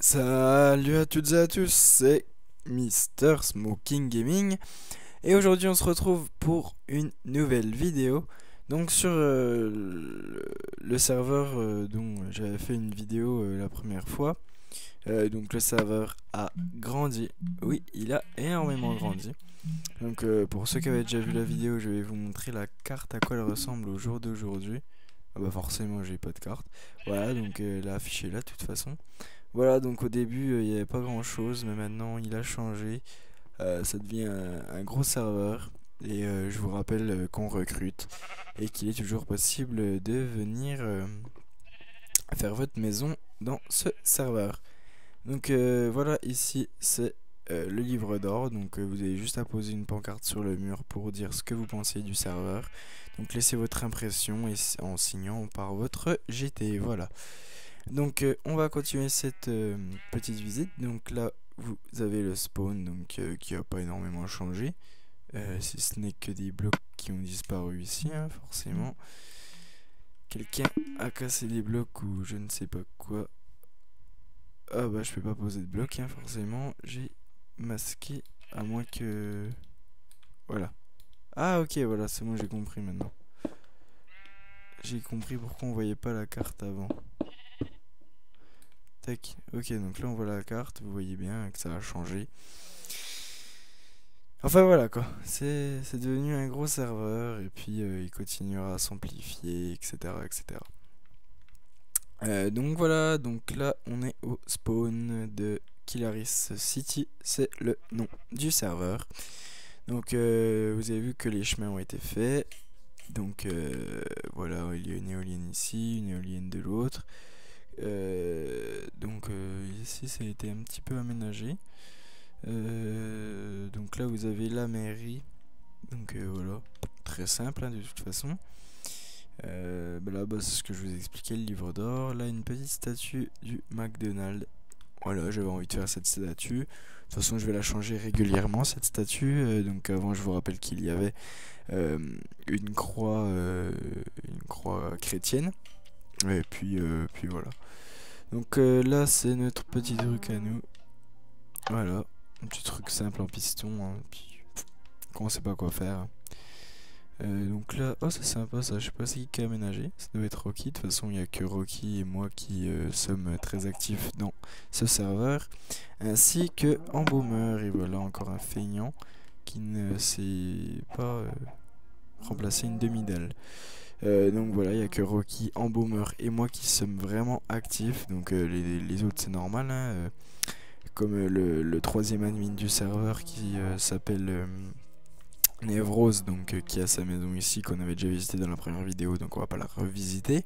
Salut à toutes et à tous, c'est Mister Smoking Gaming et aujourd'hui on se retrouve pour une nouvelle vidéo donc sur le serveur dont j'avais fait une vidéo la première fois. Donc le serveur a grandi, oui il a énormément grandi. Donc pour ceux qui avaient déjà vu la vidéo, je vais vous montrer la carte à quoi elle ressemble au jour d'aujourd'hui. Ah bah forcément j'ai pas de carte, voilà donc elle est affichée là de toute façon. Voilà, donc au début, il n'y avait pas grand-chose, mais maintenant, il a changé. Ça devient un gros serveur. Et je vous rappelle qu'on recrute et qu'il est toujours possible de venir faire votre maison dans ce serveur. Donc voilà, ici, c'est le livre d'or. Donc vous avez juste à poser une pancarte sur le mur pour dire ce que vous pensez du serveur. Donc laissez votre impression et en signant par votre GT. Voilà. Donc on va continuer cette petite visite. Donc là vous avez le spawn donc qui a pas énormément changé, si ce n'est que des blocs qui ont disparu ici, hein, forcément. Quelqu'un a cassé des blocs ou je ne sais pas quoi. Ah bah je peux pas poser de blocs, hein, forcément. J'ai masqué à moins que... Voilà. Ah ok, voilà, c'est bon, j'ai compris maintenant. J'ai compris pourquoi on voyait pas la carte avant. Tac, ok, donc là on voit la carte, vous voyez bien que ça a changé. Enfin voilà quoi, c'est devenu un gros serveur et puis il continuera à s'amplifier, etc. etc. Donc voilà, donc là on est au spawn de Killaris City, c'est le nom du serveur. Donc vous avez vu que les chemins ont été faits. Donc voilà, il y a une éolienne ici, une éolienne de l'autre. Donc ici ça a été un petit peu aménagé. Donc là vous avez la mairie. Donc voilà, très simple hein, de toute façon. Là c'est ce que je vous ai expliqué, le livre d'or. Là une petite statue du McDonald's. Voilà, j'avais envie de faire cette statue. De toute façon je vais la changer régulièrement cette statue. Donc avant je vous rappelle qu'il y avait une croix chrétienne. Et puis voilà. Donc là c'est notre petit truc à nous. Voilà, un petit truc simple en piston, hein, puis quand on sait pas quoi faire. Donc là, oh c'est sympa ça, je sais pas si qui a aménagé, ça doit être Rocky, de toute façon il n'y a que Rocky et moi qui sommes très actifs dans ce serveur, ainsi que Embaumer, et voilà encore un feignant qui ne sait pas remplacer une demi-dalle. Donc voilà, il n'y a que Rocky, Embaumer et moi qui sommes vraiment actifs, donc les autres c'est normal, hein, comme le troisième admin du serveur qui s'appelle Nevrose, donc qui a sa maison ici qu'on avait déjà visité dans la première vidéo, donc on va pas la revisiter.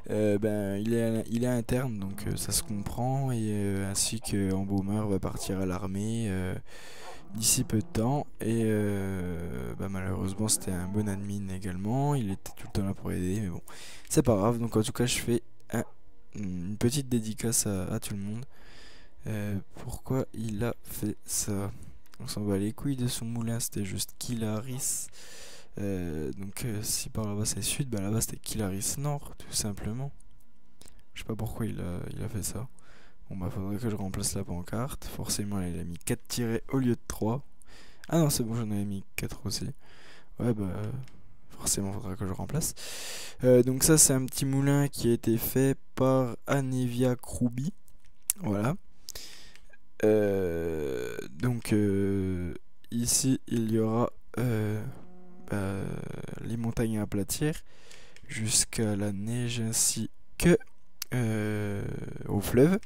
Il est interne, donc ça se comprend, et ainsi que Embaumer va partir à l'armée d'ici peu de temps, et malheureusement c'était un bon admin également, il était tout le temps là pour aider, mais bon c'est pas grave. Donc en tout cas je fais une petite dédicace à tout le monde. Pourquoi il a fait ça? On s'en bat les couilles de son moulin, c'était juste Killaris. Donc si par là-bas c'est sud, bah là-bas c'était Killaris nord, tout simplement. Je sais pas pourquoi il a fait ça. Bon bah faudrait que je remplace la pancarte. Forcément il a mis 4 tirets au lieu de 3. Ah non c'est bon, j'en avais mis 4 aussi. Ouais bah forcément faudra que je remplace. Donc ça c'est un petit moulin qui a été fait par Anevia Kroubi. Voilà. Donc ici il y aura les montagnes à aplatir jusqu'à la neige ainsi que au fleuve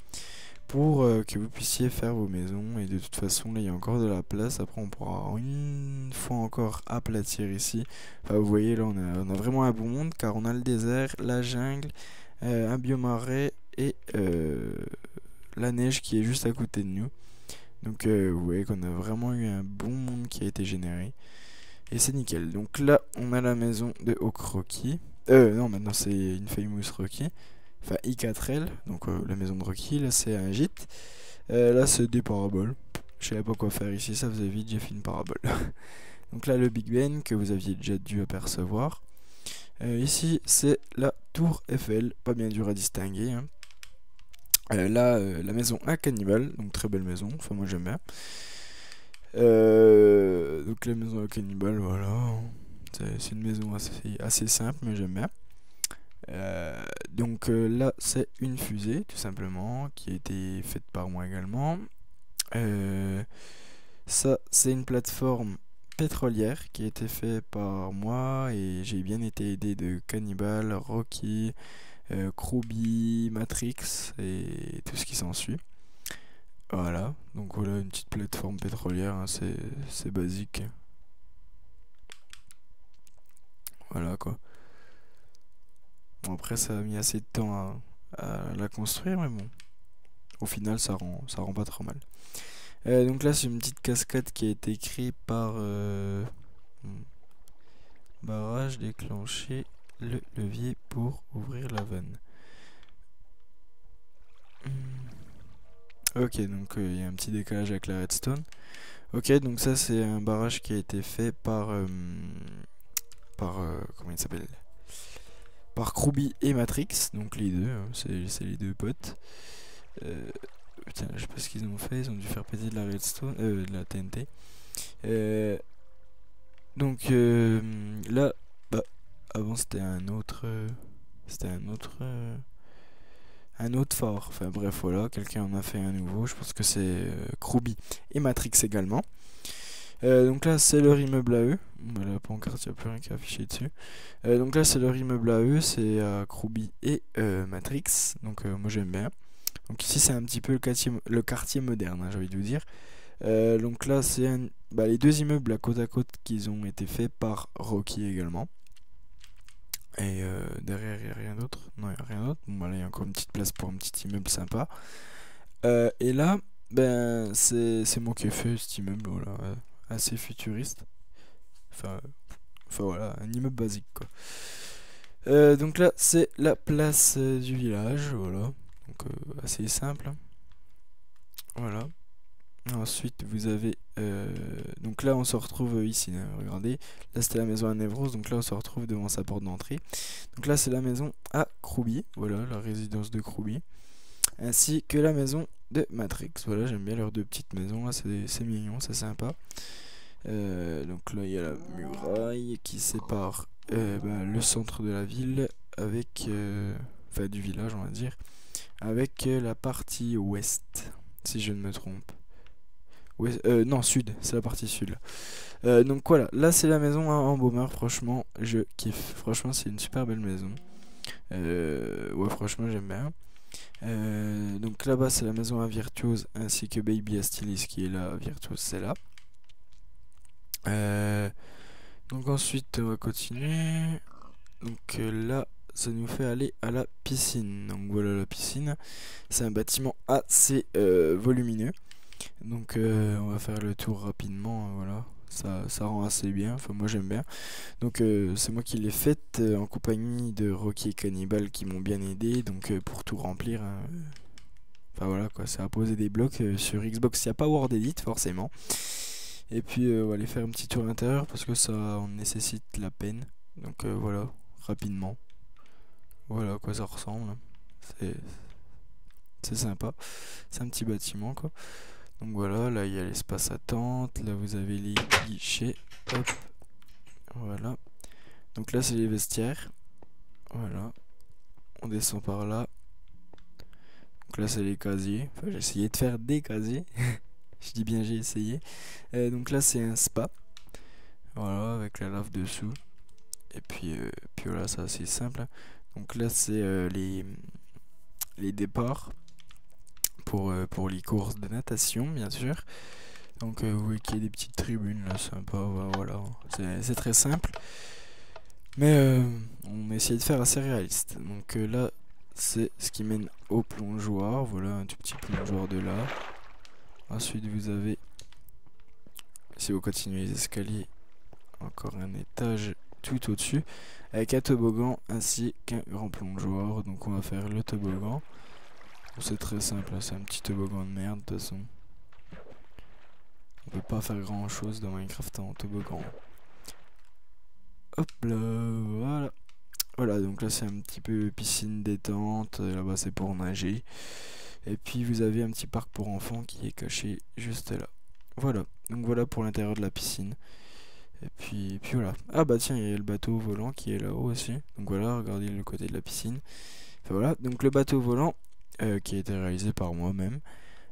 pour que vous puissiez faire vos maisons. Et de toute façon là il y a encore de la place, après on pourra une fois encore aplatir ici. Enfin vous voyez là on a vraiment un bon monde car on a le désert, la jungle, un biomarais et la neige qui est juste à côté de nous. Donc vous voyez qu'on a vraiment eu un bon monde qui a été généré. Et c'est nickel. Donc là on a la maison de Oak Rocky. Non maintenant c'est une Famous Rocky. Enfin I4L. Donc la maison de Rocky. Là c'est un gîte. Là c'est des paraboles. Je savais pas quoi faire ici, ça faisait vite, j'ai fait une parabole. Donc là le Big Ben que vous aviez déjà dû apercevoir. Ici c'est la tour Eiffel. Pas bien dur à distinguer hein. Là, la maison à cannibale, donc très belle maison, enfin moi j'aime bien. Donc la maison à cannibale, voilà. C'est une maison assez simple, mais j'aime bien. Donc là, c'est une fusée, tout simplement, qui a été faite par moi également. Ça, c'est une plateforme pétrolière qui a été faite par moi et j'ai bien été aidé de Cannibal, Rocky, Kruby, Matrix et tout ce qui s'ensuit. Voilà, donc voilà une petite plateforme pétrolière, hein, c'est basique. Voilà quoi. Bon, après, ça a mis assez de temps à la construire, mais bon, au final, ça rend pas trop mal. Donc là, c'est une petite cascade qui a été créée par barrage déclenché le levier pour ouvrir la vanne. Ok, donc il y a un petit décalage avec la redstone. Ok, donc ça c'est un barrage qui a été fait comment il s'appelle? Par Kruby et Matrix, donc les deux, hein, c'est les deux potes. Putain, je sais pas ce qu'ils ont fait, ils ont dû faire péter de la redstone, de la TNT. Donc là, bah, avant c'était un autre phare. Enfin bref, voilà, quelqu'un en a fait un nouveau. Je pense que c'est Kruby et Matrix également. Donc là, c'est leur immeuble à eux. Voilà, la pancarte, il n'y a plus rien qui est affiché dessus. Donc là, c'est leur immeuble à eux. C'est à Kruby et Matrix. Donc moi, j'aime bien. Donc ici, c'est un petit peu le quartier moderne, hein, j'ai envie de vous dire. Donc là, c'est les deux immeubles à côte qui ont été faits par Rocky également. Et derrière, il n'y a rien d'autre. Non, il n'y a rien d'autre. Bon, voilà, il y a encore une petite place pour un petit immeuble sympa. Et là, ben, c'est moi qui ai fait cet immeuble, voilà, assez futuriste. Enfin, voilà, un immeuble basique, quoi. Donc là, c'est la place du village, voilà. Donc assez simple. Voilà. Ensuite, vous avez... donc là, on se retrouve ici, hein, regardez. Là, c'était la maison à Nevros, donc là, on se retrouve devant sa porte d'entrée. Donc là, c'est la maison à Kruby, voilà, la résidence de Kruby. Ainsi que la maison de Matrix. Voilà, j'aime bien leurs deux petites maisons, là, c'est mignon, c'est sympa. Donc là, il y a la muraille qui sépare le centre de la ville avec... enfin, du village, on va dire. Avec la partie ouest, si je ne me trompe. Non, sud, c'est la partie sud. Donc voilà, là c'est la maison en Baumeur, franchement, je kiffe. Franchement, c'est une super belle maison. Ouais, franchement, j'aime bien. Donc là-bas, c'est la maison à Virtuose ainsi que Baby Astilis qui est là. Virtuose, c'est là. Donc ensuite, on va continuer. Donc là, ça nous fait aller à la piscine. Donc voilà la piscine. C'est un bâtiment assez volumineux. Donc on va faire le tour rapidement, voilà. Ça rend assez bien, enfin moi j'aime bien. Donc c'est moi qui l'ai faite en compagnie de Rocky et Cannibal qui m'ont bien aidé. Donc pour tout remplir, hein, enfin voilà quoi, ça a posé des blocs sur Xbox. Il n'y a pas Word Edit forcément. Et puis on va aller faire un petit tour intérieur parce que ça en nécessite la peine. Donc voilà, rapidement. Voilà à quoi ça ressemble. C'est sympa. C'est un petit bâtiment quoi. Donc voilà, là il y a l'espace attente, là vous avez les guichets, hop, voilà. Donc là c'est les vestiaires, voilà. On descend par là. Donc là c'est les casiers, enfin j'ai essayé de faire des casiers, je dis bien j'ai essayé. Donc là c'est un spa, voilà, avec la lave dessous. Et puis voilà, c'est assez simple. Donc là c'est les départs pour les courses de natation bien sûr. Donc vous voyez qu'il y a des petites tribunes là, sympa, voilà, c'est très simple. Mais on a essayé de faire assez réaliste. Donc là, c'est ce qui mène au plongeoir, voilà un tout petit plongeoir de là. Ensuite vous avez, si vous continuez les escaliers, encore un étage tout au-dessus, avec un toboggan ainsi qu'un grand plongeoir. Donc on va faire le toboggan. Bon, c'est très simple, c'est un petit toboggan de merde de toute façon. On peut pas faire grand chose dans Minecraft en toboggan. Hop là, voilà. Voilà, donc là c'est un petit peu piscine détente, là-bas c'est pour nager. Et puis vous avez un petit parc pour enfants qui est caché juste là. Voilà, donc voilà pour l'intérieur de la piscine. Et puis voilà. Ah bah tiens, il y a le bateau volant qui est là-haut aussi. Donc voilà, regardez le côté de la piscine. Enfin, voilà, donc le bateau volant qui a été réalisé par moi-même.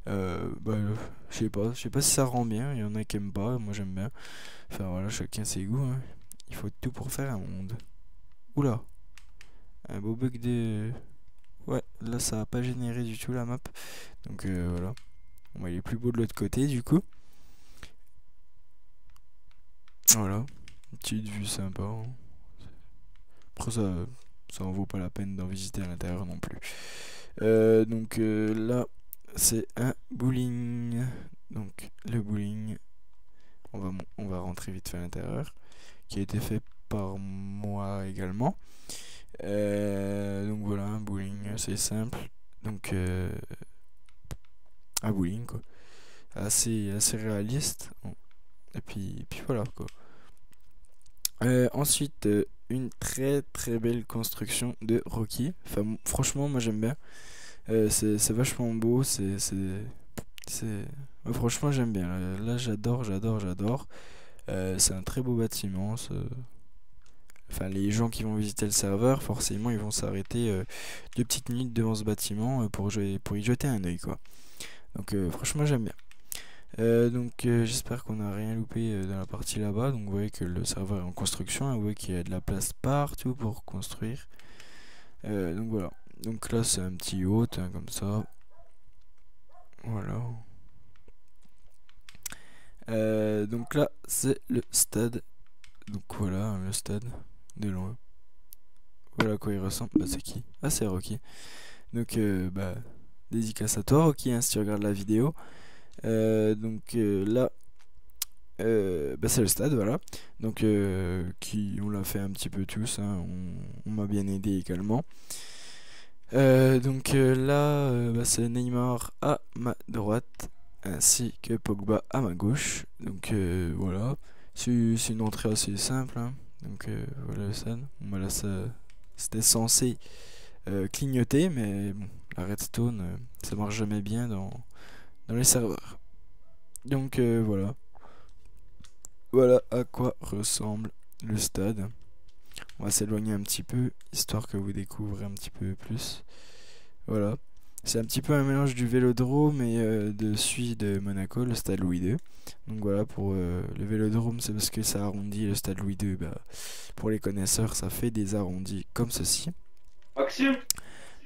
Bah, je sais pas si ça rend bien. Il y en a qui aiment pas, moi j'aime bien. Enfin voilà, chacun ses goûts, hein. Il faut tout pour faire un monde. Oula, un beau bug de... Ouais, là ça a pas généré du tout la map. Donc voilà. Bon, bah, il est plus beau de l'autre côté du coup. Voilà, une petite vue sympa, hein. Après ça en vaut pas la peine d'en visiter à l'intérieur non plus. Donc là c'est un bowling. Donc le bowling, on va rentrer vite fait à l'intérieur, qui a été fait par moi également. Donc voilà, un bowling assez simple. Donc un bowling quoi, assez réaliste. Bon. Et puis voilà quoi. Ensuite, une très belle construction de Rocky. Enfin, franchement, moi j'aime bien. C'est vachement beau. Franchement, j'aime bien. Là, j'adore. C'est un très beau bâtiment. Enfin, les gens qui vont visiter le serveur, forcément, ils vont s'arrêter 2 petites minutes devant ce bâtiment pour y jeter un œil, quoi. Donc, franchement, j'aime bien. Donc j'espère qu'on n'a rien loupé dans la partie là-bas. Donc vous voyez que le serveur est en construction, hein, vous voyez qu'il y a de la place partout pour construire. Donc voilà, donc là c'est un petit hôte, hein, comme ça. Voilà. Donc là c'est le stade. Donc voilà, hein, le stade de loin. Voilà à quoi il ressemble. Bah c'est qui? Ah c'est Rocky. Donc bah dédicace à toi Rocky, hein, si tu regardes la vidéo. Donc là bah c'est le stade, voilà. Donc on l'a fait un petit peu tous, hein. On m'a bien aidé également. Donc là bah, c'est Neymar à ma droite ainsi que Pogba à ma gauche. Donc voilà, c'est une entrée assez simple, hein. Donc voilà le stade. Bon, bah, là c'était censé clignoter, mais bon, la redstone ça marche jamais bien dans les serveurs. Donc voilà. Voilà à quoi ressemble le stade. On va s'éloigner un petit peu, histoire que vous découvrez un petit peu plus. Voilà. C'est un petit peu un mélange du Vélodrome et de celui de Monaco, le stade Louis II. Donc voilà, pour le Vélodrome, c'est parce que ça arrondit. Le stade Louis II, bah, pour les connaisseurs, ça fait des arrondis comme ceci. Maxime.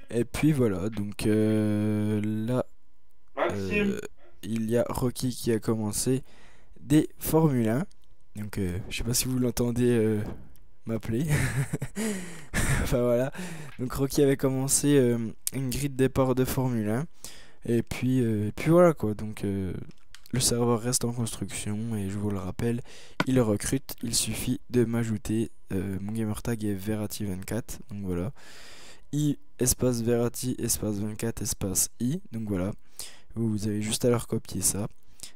Et puis voilà, donc là, il y a Rocky qui a commencé des Formule 1. Donc je sais pas si vous l'entendez m'appeler. Enfin voilà. Donc Rocky avait commencé une grille de départ de Formule 1. Et puis voilà quoi. Donc le serveur reste en construction. Et je vous le rappelle, il recrute. Il suffit de m'ajouter. Mon gamertag est Verati24. Donc voilà. I espace Verati espace 24 espace I. Donc voilà. Vous avez juste à leur copier ça.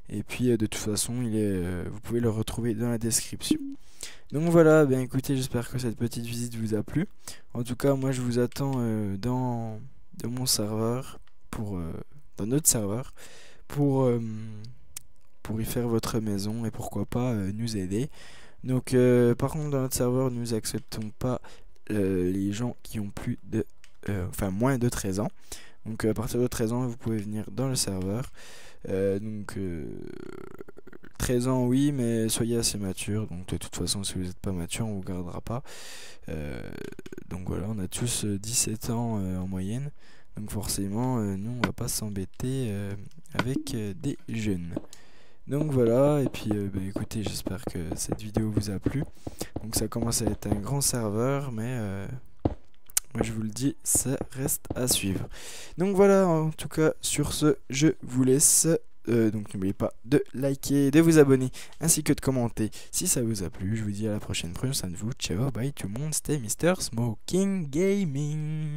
Et puis de toute façon vous pouvez le retrouver dans la description. Donc voilà, bien écoutez, j'espère que cette petite visite vous a plu. En tout cas, moi je vous attends dans mon serveur, dans notre serveur, pour y faire votre maison et pourquoi pas nous aider. Donc par contre dans notre serveur, nous acceptons pas les gens qui ont moins de 13 ans. Donc à partir de 13 ans, vous pouvez venir dans le serveur. 13 ans oui, mais soyez assez mature. Donc de toute façon, si vous n'êtes pas mature, on vous gardera pas. Donc voilà, on a tous 17 ans en moyenne. Donc forcément, nous on va pas s'embêter avec des jeunes. Donc voilà, et puis bah, écoutez, j'espère que cette vidéo vous a plu. Donc ça commence à être un grand serveur, mais moi je vous le dis, ça reste à suivre. Donc voilà, en tout cas, sur ce, je vous laisse. Donc n'oubliez pas de liker, de vous abonner, ainsi que de commenter si ça vous a plu. Je vous dis à la prochaine. Prenez soin de vous. Ciao, bye tout le monde. C'était Mr. Smoking Gaming.